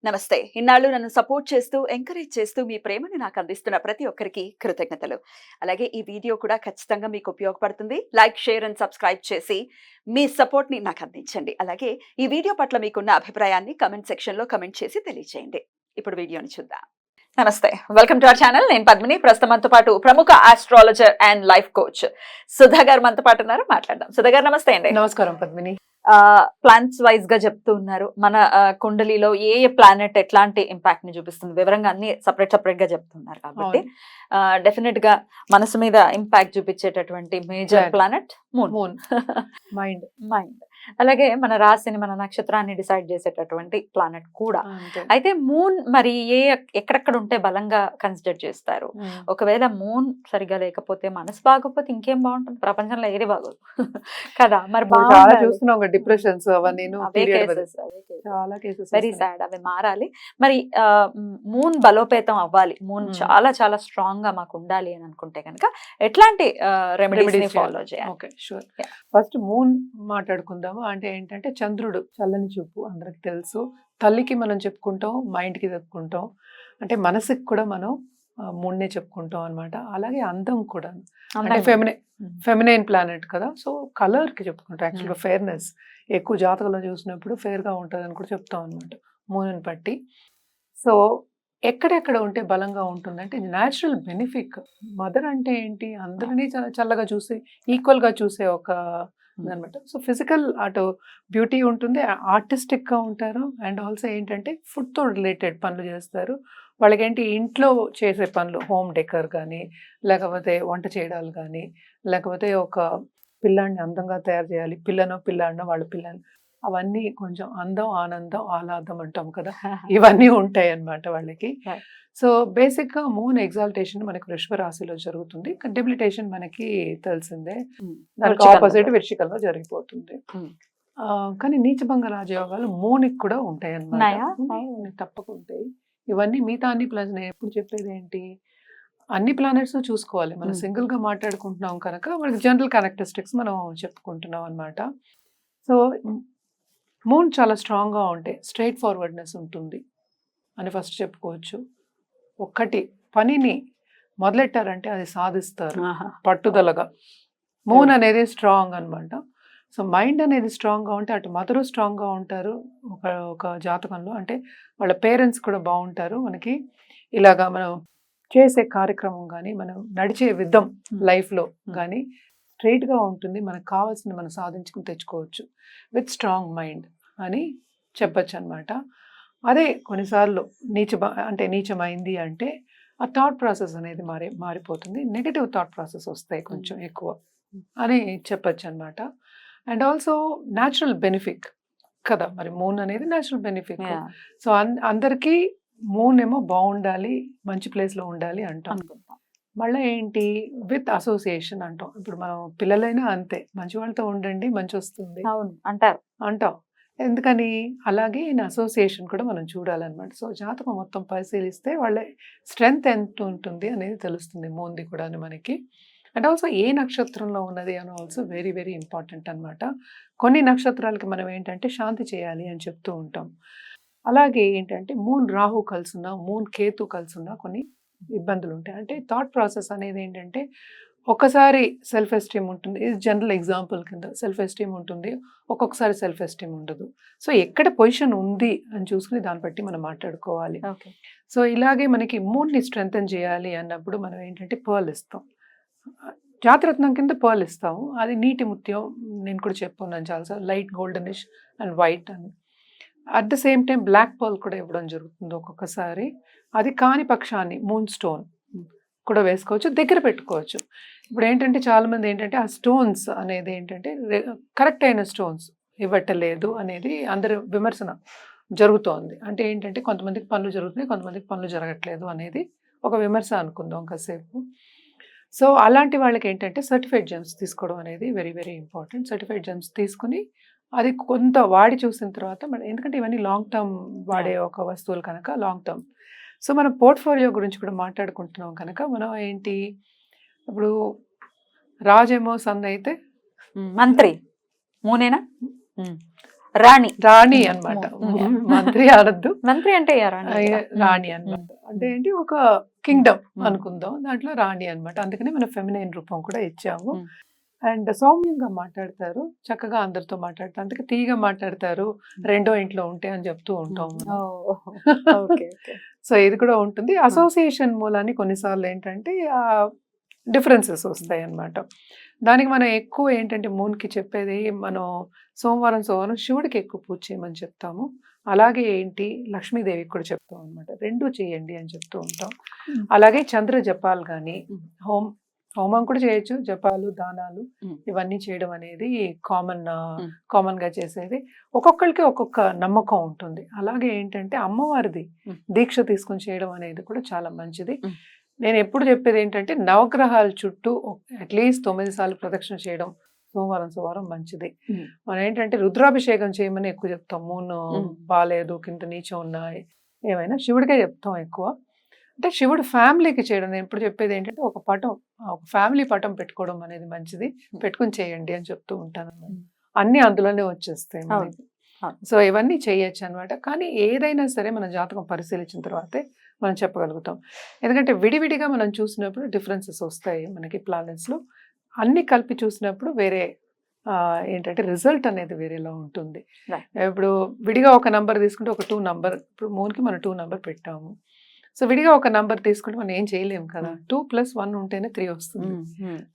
నమస్తే. ఇన్నాళ్ళు నన్ను సపోర్ట్ చేస్తూ, ఎంకరేజ్ చేస్తూ మీ ప్రేమని నాకు అందిస్తున్న ప్రతి ఒక్కరికి కృతజ్ఞతలు. అలాగే ఈ వీడియో కూడా ఖచ్చితంగా మీకు ఉపయోగపడుతుంది. లైక్, షేర్ అండ్ సబ్స్క్రైబ్ చేసి మీ సపోర్ట్‌ని నాకు అందించండి. అలాగే ఈ వీడియో పట్ల మీకున్న అభిప్రాయాన్ని కామెంట్ సెక్షన్‌లో కామెంట్ చేసి తెలియజేయండి. ఇప్పుడు వీడియోని చూద్దాం. నమస్తే. Welcome to our channel. నేను పద్మిని. ప్రస్తుతం మనతో పాటు ప్రముఖ astrologer and life coach Sudha గారు మనతో పాటు ఉన్నారు. మాట్లాడదాం. సుధా గారు నమస్తే అండి. నమస్కారం పద్మిని. ప్లానెట్స్ వైజ్ గా చెప్తూ ఉన్నారు. మన కుండలిలో ఏ ప్లానెట్ ఎట్లాంటి ఇంపాక్ట్ ని చూపిస్తుంది వివరంగా అన్ని సపరేట్ గా చెప్తున్నారు కాబట్టి డెఫినెట్ గా మనసు మీద ఇంపాక్ట్ చూపించేటటువంటి మేజర్ ప్లానెట్ మూన్. మైండ్ అలాగే మన రాశిని మన నక్షత్రాన్ని డిసైడ్ చేసేటటువంటి ప్లానెట్ కూడా. అయితే మూన్ మరి ఎక్కడెక్కడ ఉంటే బలంగా కన్సిడర్ చేస్తారు? ఒకవేళ మూన్ సరిగా లేకపోతే మనసు బాగోకపోతే ఇంకేం బాగుంటుంది? ప్రపంచంలో ఏది బాగోదు కదా. మరి చాలా చూస్తున్నాం డిప్రెషన్స్ అవన్నీ, చాలా కేసెస్, వెరీ సాడ్. అవి మారాలి. మరి మూన్ బలోపేతం అవ్వాలి, మూన్ చాలా చాలా స్ట్రాంగ్ గా మాకు ఉండాలి అని అనుకుంటే కనుక ఎట్లాంటి రెమెడీస్ ఫాలో చేయాలి? Okay, sure. ఫస్ట్ మూన్ మాట్లాడుకుందాము. అంటే ఏంటంటే చంద్రుడు చల్లని చూపు అందరికి తెలుసు. తల్లికి మనం చెప్పుకుంటాం, మైండ్ కి చెప్పుకుంటాం, అంటే మనసుకి కూడా మనం మూడ్నే చెప్పుకుంటాం అనమాట. అలాగే అందం కూడా, అంటే ఫెమినైన్ ప్లానెట్ కదా, సో కలర్ కి చెప్పుకుంటాం. యాక్చువల్గా ఫెయిర్నెస్ ఎక్కువ జాతకంలో చూసినప్పుడు ఫెయిర్ గా ఉంటుంది అని కూడా చెప్తాం అనమాట మూన్ బట్టి. సో ఎక్కడెక్కడ ఉంటే బలంగా ఉంటుందంటే న్యాచురల్ బెనిఫిట్. మదర్ అంటే ఏంటి, అందరినీ చల్లగా చూసే, ఈక్వల్ గా చూసే ఒక అనమాట. సో ఫిజికల్ అటు బ్యూటీ ఉంటుంది, ఆర్టిస్టిక్ గా ఉంటారు, అండ్ ఆల్సో ఏంటంటే ఫుడ్ తో రిలేటెడ్ పనులు చేస్తారు. వాళ్ళకేంటి ఇంట్లో చేసే పనులు, హోమ్ డెకర్ కానీ, లేకపోతే వంట చేయడాలు కానీ, లేకపోతే ఒక పిల్లాడిని అందంగా తయారు చేయాలి, పిల్లాడినో వాళ్ళ పిల్లని, అవన్నీ కొంచెం అందం, ఆనందం, ఆహ్లాదం అంటాం కదా, ఇవన్నీ ఉంటాయి అన్నమాట వాళ్ళకి. సో బేసిక్ గా మూన్ ఎగ్జాల్టేషన్ మనకి వృషభ రాశిలో జరుగుతుంది. డెబిలిటేషన్ మనకి తెలిసిందే, దానికి ఆపోజిట్ వృశ్చికంలో జరిగిపోతుంది. కానీ నీచభంగ రాజయోగాలు మూనికి కూడా ఉంటాయి అన్నమాట, తప్పకుండా. ఇవన్నీ మిగతా అన్ని ప్లానెట్స్, నేను ఎప్పుడు చెప్పేది ఏంటి, అన్ని ప్లానెట్స్ చూసుకోవాలి. మనం సింగిల్ గా మాట్లాడుకుంటున్నాం కనుక మనకి జనరల్ క్యారెక్టరిస్టిక్స్ మనం చెప్పుకుంటున్నాం అన్నమాట. సో మూన్ చాలా స్ట్రాంగ్ గా ఉంటే స్ట్రైట్ ఫార్వర్డ్నెస్ ఉంటుంది అని ఫస్ట్ చెప్పుకోవచ్చు. ఒక్కటి పనిని మొదలెట్టారంటే అది సాధిస్తారు పట్టుదలగా. మూన్ అనేది స్ట్రాంగ్ అన్నమాట. సో మైండ్ అనేది స్ట్రాంగ్ గా ఉంటే అటు మదరు స్ట్రాంగ్ గా ఉంటారు ఒక జాతకంలో, అంటే వాళ్ళ పేరెంట్స్ కూడా బాగుంటారు. మనకి ఇలాగా మనం చేసే కార్యక్రమం కానీ, మనం నడిచే విధం లైఫ్ లో కానీ స్ట్రైట్ గా ఉంటుంది. మనకు కావాల్సింది మనం సాధించుకుని తెచ్చుకోవచ్చు విత్ స్ట్రాంగ్ మైండ్ అని చెప్పచ్చు అనమాట. అదే కొన్నిసార్లు నీచమైంది అంటే ఆ థాట్ ప్రాసెస్ అనేది మారిపోతుంది, నెగటివ్ థాట్ ప్రాసెస్ వస్తాయి కొంచెం ఎక్కువ అని చెప్పచ్చు అనమాట. అండ్ ఆల్సో న్యాచురల్ బెనిఫిట్ కదా, మరి మూన్ అనేది న్యాచురల్ బెనిఫిట్. సో అందరికీ మూన్ ఏమో బాగుండాలి, మంచి ప్లేస్ లో ఉండాలి అంటాం. మళ్ళీ ఏంటి, విత్ అసోసియేషన్ అంటాం. ఇప్పుడు మనం పిల్లలైనా అంతే, మంచి వాళ్ళతో ఉండండి మంచి వస్తుంది అంటాం. ఎందుకని, అలాగే అసోసియేషన్ కూడా మనం చూడాలన్నమాట. సో జాతకం మొత్తం పరిశీలిస్తే వాళ్ళ స్ట్రెంగ్త్ ఎంత ఉంటుంది అనేది తెలుస్తుంది మూన్ది కూడా మనకి. అండ్ ఆల్సో ఏ నక్షత్రంలో ఉన్నది అని ఆల్సో వెరీ వెరీ ఇంపార్టెంట్ అనమాట. కొన్ని నక్షత్రాలకి మనం ఏంటంటే శాంతి చేయాలి అని చెప్తూ ఉంటాం. అలాగే ఏంటంటే మూన్ రాహు కలుసున్నా, మూన్ కేతు కలుసున్నా కొన్ని ఇబ్బందులు ఉంటాయి. అంటే థాట్ ప్రాసెస్ అనేది ఏంటంటే ఒక్కసారి సెల్ఫ్ ఎస్టీమ్ ఉంటుంది, ఇది జనరల్ ఎగ్జాంపుల్ కింద. సెల్ఫ్ ఎస్టీమ్ ఉంటుంది, ఒక్కొక్కసారి సెల్ఫ్ ఎస్టీమ్ ఉండదు. సో ఎక్కడ పొజిషన్ ఉంది అని చూసుకుని దాన్ని బట్టి మనం మాట్లాడుకోవాలి. సో ఇలాగే మనకి మూడ్ని స్ట్రెంగ్తన్ చేయాలి అన్నప్పుడు మనం ఏంటంటే పర్ల్ ఇస్తాం, జాతరత్నం కింద పర్ల్ ఇస్తాము. అది నీటి ముత్యం, నేను కూడా చెప్పుకున్నాను చాలాసార్లు, లైట్ గోల్డెనిష్ అండ్ వైట్ అని. At the same time black pearl కూడా ఇవ్వడం జరుగుతుంది ఒక్కొక్కసారి. అది కాని పక్షాన్ని మూన్ స్టోన్ కూడా వేసుకోవచ్చు, దగ్గర పెట్టుకోవచ్చు. ఇప్పుడు ఏంటంటే చాలా మంది ఏంటంటే ఆ స్టోన్స్ అనేది ఏంటంటే కరెక్ట్ అయిన స్టోన్స్ ఇవ్వట్లేదు అనేది అందరి విమర్శన జరుగుతోంది. అంటే ఏంటంటే కొంతమందికి పనులు జరుగుతున్నాయి, కొంతమందికి పనులు జరగట్లేదు అనేది ఒక విమర్శ అనుకుందాం కాసేపు. సో అలాంటి వాళ్ళకి ఏంటంటే సర్టిఫైడ్ జెమ్స్ తీసుకోవడం అనేది very very important. Certified gems తీసుకుని అది కొంత వాడి చూసిన తర్వాత ఎందుకంటే ఇవన్నీ లాంగ్ టర్మ్ వాడే ఒక వస్తువులు కనుక లాంగ్ టర్మ్. సో మనం పోర్ట్ఫోలియో గురించి కూడా మాట్లాడుకుంటున్నాం కనుక మనం ఏంటి, ఇప్పుడు రాజేమో సన్ అయితే మంత్రి మూనేనా, రాణి రాణి అన్నమాట. Yeah. మంత్రి అనొద్దు, మంత్రి అంటే రాణి కదా. రాణి అన్నమాట. అంటే ఏంటి ఒక కింగ్డమ్ Mm. అనుకుందాం, దాంట్లో రాణి అన్నమాట. అందుకని మనం ఫెమినైన్ రూపం కూడా ఇచ్చాము. Mm. అండ్ సౌమ్యంగా మాట్లాడతారు, చక్కగా అందరితో మాట్లాడతారు, అందుకే తీగా మాట్లాడతారు, రెండో ఇంట్లో ఉంటే అని చెప్తూ ఉంటాం మనం. Okay okay. సో ఇది కూడా ఉంటుంది. అసోసియేషన్ మూలాన్ని కొన్నిసార్లు ఏంటంటే డిఫరెన్సెస్ వస్తాయి అన్నమాట. దానికి మనం ఎక్కువ ఏంటంటే మూన్కి చెప్పేది, మనం సోమవారం శివుడికి ఎక్కువ పూజ చేయమని చెప్తాము. అలాగే ఏంటి లక్ష్మీదేవికి కూడా చెప్తాం అనమాట, రెండూ చేయండి అని చెప్తూ ఉంటాం. అలాగే చంద్ర జపాలు కానీ హోమం కూడా చేయొచ్చు, జపాలు దానాలు ఇవన్నీ చేయడం అనేది కామన్ గా చేసేది. ఒక్కొక్కరికి ఒక్కొక్క నమ్మకం ఉంటుంది. అలాగే ఏంటంటే అమ్మవారిది దీక్ష తీసుకొని చేయడం అనేది కూడా చాలా మంచిది. నేను ఎప్పుడు చెప్పేది ఏంటంటే నవగ్రహాల చుట్టూ అట్లీస్ట్ 9 సార్లు ప్రదక్షిణ చేయడం సోమవారం మంచిది. మనం ఏంటంటే రుద్రాభిషేకం చేయమని ఎక్కువ చెప్తాం, మూను బాలేదు, కింద నీచం ఉన్నాయి, ఏమైనా శివుడికే చెప్తాం ఎక్కువ. అంటే శివుడు ఫ్యామిలీకి చేయడం, నేను ఎప్పుడు చెప్పేది ఏంటంటే ఒక ఫ్యామిలీ పటం పెట్టుకోవడం అనేది మంచిది, పెట్టుకుని చేయండి అని చెప్తూ ఉంటాను అన్నమాట. అన్ని అందులోనే వచ్చేస్తాయి మనకి. సో ఇవన్నీ చేయొచ్చు అనమాట. కానీ ఏదైనా సరే మన జాతకం పరిశీలించిన తర్వాతే మనం చెప్పగలుగుతాం. ఎందుకంటే విడివిడిగా మనం చూసినప్పుడు డిఫరెన్సెస్ వస్తాయి మనకి ప్లానెట్స్ లో, అన్ని కలిపి చూసినప్పుడు వేరే ఏంటంటే రిజల్ట్ అనేది వేరేలా ఉంటుంది. ఇప్పుడు విడిగా ఒక నంబర్ తీసుకుంటే ఒక 2 నంబర్, ఇప్పుడు మూన్కి మనం 2 నంబర్ పెట్టాము. సో విడిగా ఒక నంబర్ తీసుకుంటే మనం ఏం చేయలేము కదా, 2 + 1 ఉంటేనే 3 వస్తుంది.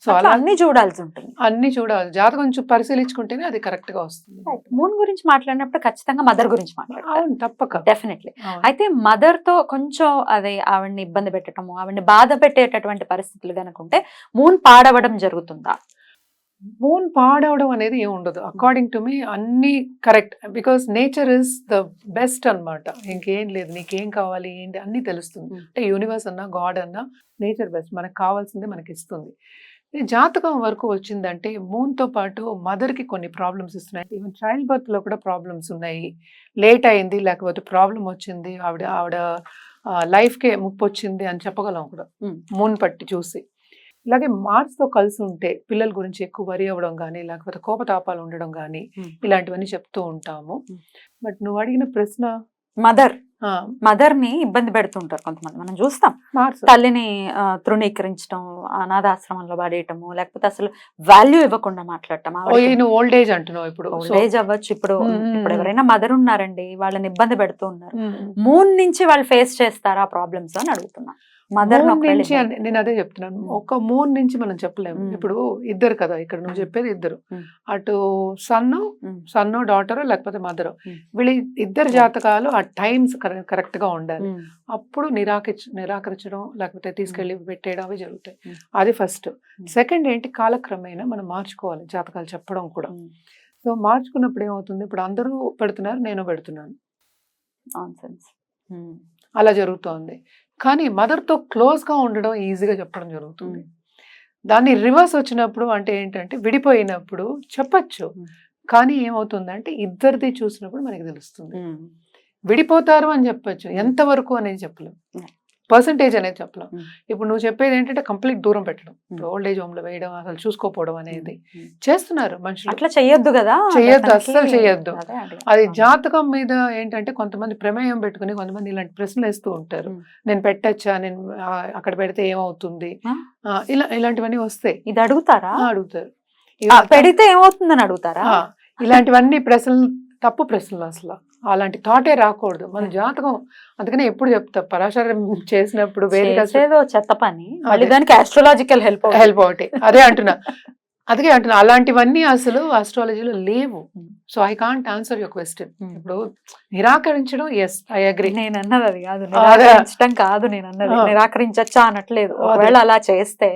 సో అలా అన్ని చూడాల్సి ఉంటుంది, అన్ని చూడాలి, జాతకం పరిశీలించుకుంటేనే అది కరెక్ట్ గా వస్తుంది. మూన్ గురించి మాట్లాడినప్పుడు ఖచ్చితంగా మదర్ గురించి మాట్లాడాలి. అవును, తప్పక, డెఫినెట్లీ. అయితే మదర్ తో కొంచెం అదే ఆవిడని ఇబ్బంది పెట్టడము, ఆవిడని బాధ పెట్టేటటువంటి పరిస్థితులు కనుకుంటే మూన్ పాడవడం జరుగుతుందా? మూన్ పాడవడం అనేది ఏమి ఉండదు అకార్డింగ్ టు మీ, అన్ని correct. Because nature is the best అన్నమాట. ఇంకేం లేదు, నీకేం కావాలి ఏంటి అన్ని తెలుస్తుంది. అంటే యూనివర్స్ అన్నా గాడ్ అన్నా నేచర్ బెస్ట్, మనకు కావాల్సిందే మనకి ఇస్తుంది. జాతకం వరకు వచ్చిందంటే మూన్ తో పాటు మదర్ కి కొన్ని ప్రాబ్లమ్స్ ఇస్తున్నాయి. ఈవెన్ చైల్డ్ బర్త్ లో కూడా ప్రాబ్లమ్స్ ఉన్నాయి, లేట్ అయింది లేకపోతే ప్రాబ్లం వచ్చింది, ఆవిడ లైఫ్ కే ముప్పు వచ్చింది అని చెప్పగలం కూడా మూన్ పట్టి చూసి. ఇలాగే మార్స్ తో కలిసి ఉంటే పిల్లల గురించి ఎక్కువ వరి అవ్వడం కానీ, లేకపోతే కోపతాపాలు ఉండడం కానీ, ఇలాంటివన్నీ చెప్తూ ఉంటాము. బట్ నువ్వు అడిగిన ప్రశ్న, మదర్ ని ఇబ్బంది పెడుతుంటారు కొంతమంది, మనం చూస్తాం. మార్స్ తల్లిని తృణీకరించడం, అనాథాశ్రమంలో పడేయటము, లేకపోతే అసలు వాల్యూ ఇవ్వకుండా మాట్లాడటం. నువ్వు ఓల్డ్ ఏజ్ అంటున్నావు, ఇప్పుడు ఓల్డ్ ఏజ్ అవ్వచ్చు. ఇప్పుడు ఎవరైనా మదర్ ఉన్నారండి, వాళ్ళని ఇబ్బంది పెడుతూ ఉన్నారు, మూన్ నుంచి వాళ్ళు ఫేస్ చేస్తారా ప్రాబ్లమ్స్ అని అడుగుతున్నా. మదర్ నుంచి నేను అదే చెప్తున్నాను, ఒక మూన్ నుంచి మనం చెప్పలేము. ఇప్పుడు ఇద్దరు కదా, ఇక్కడ నువ్వు చెప్పేది ఇద్దరు, అటు సన్ను డాటరు లేకపోతే మదరు, వీళ్ళ ఇద్దరు జాతకాలు ఆ టైమ్స్ కరెక్ట్ గా ఉండాలి. అప్పుడు నిరాకరించడం లేకపోతే తీసుకెళ్లి పెట్టేయడం అవి జరుగుతాయి. అది ఫస్ట్. సెకండ్ ఏంటి, కాలక్రమేణా మనం మార్చుకోవాలి జాతకాలు చెప్పడం కూడా. సో మార్చుకున్నప్పుడు ఏమవుతుంది, ఇప్పుడు అందరూ పెడుతున్నారు, నేను పెడుతున్నాను, అలా జరుగుతోంది. కానీ మదర్తో క్లోజ్గా ఉండడం ఈజీగా చెప్పడం జరుగుతుంది. దాన్ని రివర్స్ వచ్చినప్పుడు అంటే ఏంటంటే విడిపోయినప్పుడు చెప్పచ్చు, కానీ ఏమవుతుందంటే ఇద్దరిది చూసినప్పుడు మనకి తెలుస్తుంది. విడిపోతారు అని చెప్పచ్చు, ఎంతవరకు అనేది చెప్పలేం, పర్సంటేజ్ అనేది చెప్పలేం. ఇప్పుడు నువ్వు చెప్పేది ఏంటంటే కంప్లీట్ దూరం పెట్టడం, ఇప్పుడు ఓల్డ్ ఏజ్ హోమ్ లో వేయడం, అసలు చూసుకోపోవడం అనేది చేస్తున్నారు మనుషులు. అట్లా చెయ్యొద్దు కదా, చెయ్యొద్దు, అస్సలు చెయ్యొద్దు. అది జాతకం మీద ఏంటంటే కొంతమంది ప్రమేయం పెట్టుకుని కొంతమంది ఇలాంటి ప్రశ్నలు వేస్తూ ఉంటారు, నేను పెట్టచ్చా, నేను అక్కడ పెడితే ఏమవుతుంది, ఇలాంటివన్నీ వస్తాయి. ఇది అడుగుతారా? అడుగుతారు, పెడితే ఏమవుతుందని అడుగుతారా? ఇలాంటివన్నీ ప్రశ్నలు తప్పు ప్రశ్నలు, అసలు అలాంటి థాటే రాకూడదు మన జాతకం. అందుకనే ఎప్పుడు చెప్తా, పరాశరం చేసినప్పుడు చెత్త పని, దానికి ఆస్ట్రాలజికల్ హెల్ప్ ఒకటి, అదే అంటున్నా అలాంటివన్నీ అసలు ఆస్ట్రాలజీలో లేవు. So I can't answer your question. ఇప్పుడు నిరాకరించడం, ఎస్ ఐ అగ్రీ, నేను అన్నది అది కాదు, నిరాకరించడం కాదు నేను అన్నది, నిరాకరించచ్చా అనట్లేదు. ఒకవేళ అలా చేస్తే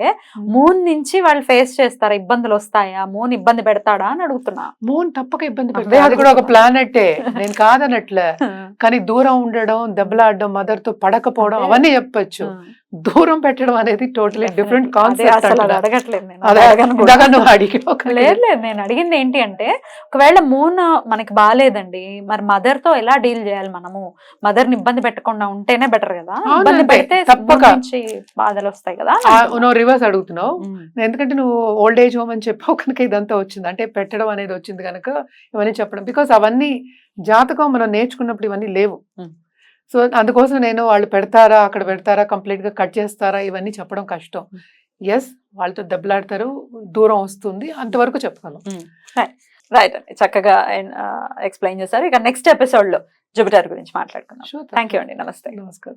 మూన్ నుంచి వాళ్ళు ఫేస్ చేస్తారా, ఇబ్బందులు వస్తాయా, మూన్ ఇబ్బంది పెడతాడా అని అడుగుతున్నా. మూన్ తప్పక ఇబ్బంది పెడతాడు, అది కూడా ఒక ప్లానెటే, నేను కాదనట్లే. కానీ దూరం ఉండడం, దెబ్బలాడడం, మదర్ తో పడకపోవడం అవన్నీ చెప్పచ్చు. దూరం పెట్టడం అనేది టోటలీ డిఫరెంట్ అదే కాన్సెప్ట్. అసలు అది అడగట్లేదు నేను. అదే అడగను కూడా. ఇందాక నువ్వు అడిగావు కదా. లేదు లేదు, నేను అడిగింది ఏంటి అంటే ఒకవేళ మూన్ మనకి బాగాలేదండి, మరి మదర్ తో ఎలా డీల్ చేయాలి మనము? మదర్ ని ఇబ్బంది పెట్టకుండా ఉంటేనే బెటర్ కదా, అవును, ఇబ్బంది అంతే. పెడితే తప్పక. moon నుంచి బాధలు వస్తాయి కదా. నువ్వు రివర్స్ అడుగుతున్నావు, ఉమ్. ఎందుకంటే నువ్వు ఓల్డ్ ఏజ్ హోమ్ అని చెప్పావు కనుక ఇదంతా వచ్చింది, అంటే పెట్టడం అనేది వచ్చింది కనుక ఇవన్నీ చెప్పడం. బికాస్ అవన్నీ జాతకం మనం నేర్చుకున్నప్పుడు ఇవన్నీ లేవు. Hmm. సో అందుకోసం నేను వాళ్ళు పెడతారా అక్కడ పెడతారా కంప్లీట్ గా కట్ చేస్తారా ఇవన్నీ చెప్పడం కష్టం. ఎస్, వాళ్ళతో దెబ్బలాడతారు, దూరం వస్తుంది, అంతవరకు చెప్పగలం. రైట్ అండి, చక్కగా ఎక్స్ప్లెయిన్ చేశారు. ఇక నెక్స్ట్ ఎపిసోడ్ లో జూపిటర్ గురించి మాట్లాడుకుందాం. Sure, థ్యాంక్ యూ అండి, నమస్తే. నమస్కారం.